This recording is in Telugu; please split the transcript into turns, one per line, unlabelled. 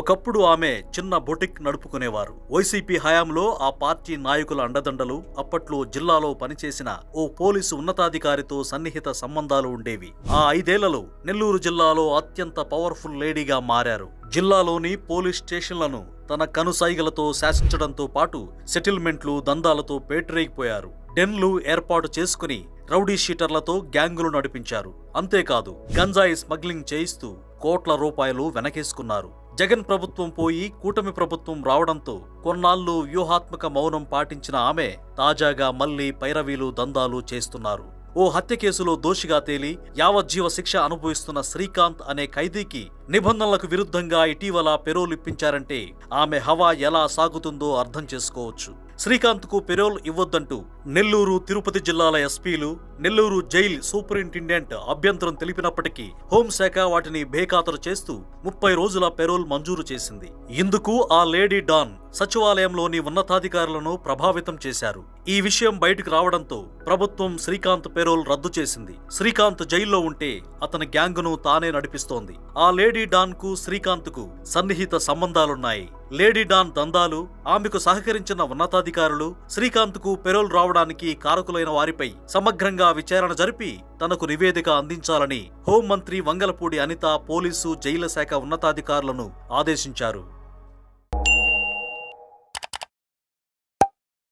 ఒకప్పుడు ఆమె చిన్న బొటిక్ నడుపుకునేవారు. వైసీపీ హయాంలో ఆ పార్టీ నాయకుల అండదండలు, అప్పట్లో జిల్లాలో పనిచేసిన ఓ పోలీసు ఉన్నతాధికారితో సన్నిహిత సంబంధాలు ఉండేవి. ఆ 5 ఏళ్లలో నెల్లూరు జిల్లాలో అత్యంత పవర్ఫుల్ లేడీగా మారారు. జిల్లాలోని పోలీస్ స్టేషన్లను తన కనుసైగలతో శాసించడంతో పాటు సెటిల్మెంట్లు, దందాలతో పేటరేగిపోయారు. డెన్లు ఏర్పాటు చేసుకుని రౌడీ షీటర్లతో గ్యాంగులు నడిపించారు. అంతేకాదు గంజాయి స్మగ్లింగ్ చేయిస్తూ కోట్ల రూపాయలు వెనకేసుకున్నారు. జగన్ ప్రభుత్వం పోయి కూటమి ప్రభుత్వం రావడంతో కొన్నాళ్లు వ్యూహాత్మక మౌనం పాటించిన ఆమె తాజాగా మళ్లీ పైరవీలు, దందాలు చేస్తున్నారు. ఓ హత్య కేసులో దోషిగా తేలి యావజ్జీవ శిక్ష అనుభవిస్తున్న శ్రీకాంత్ అనే ఖైదీకి నిబంధనలకు విరుద్ధంగా ఇటీవల పెరోల్ ఇప్పించారంటే ఆమె హవా ఎలా సాగుతుందో అర్థం చేసుకోవచ్చు. శ్రీకాంత్ కు పెరోల్ ఇవ్వొద్దంటూ నెల్లూరు, తిరుపతి జిల్లాల ఎస్పీలు, నెల్లూరు జైల్ సూపరింటెండెంట్ అభ్యంతరం తెలిపినప్పటికీ హోంశాఖ వాటిని బేఖాతరు చేస్తూ 30 రోజుల పెరోల్ మంజూరు చేసింది. ఇందుకు ఆ లేడీ డాన్ సచివాలయంలోని ఉన్నతాధికారులను ప్రభావితం చేశారు. ఈ విషయం బయటకు రావడంతో ప్రభుత్వం శ్రీకాంత్ పెరోల్ రద్దు చేసింది. శ్రీకాంత్ జైల్లో ఉంటే అతని గ్యాంగును తానే నడిపిస్తోంది. ఆ లేడీ డాన్ కు శ్రీకాంత్ కు సన్నిహిత సంబంధాలున్నాయి. లేడీ డాన్ దందాలు, ఆమెకు సహకరించిన ఉన్నతాధికారులు, శ్రీకాంత్ కు పెరోల్ రావడానికి కారకులైన వారిపై సమగ్రంగా విచారణ జరిపి తనకు నివేదిక అందించాలని హోంమంత్రి వంగలపూడి అనిత పోలీసు, జైళ్ల శాఖ ఉన్నతాధికారులను ఆదేశించారు.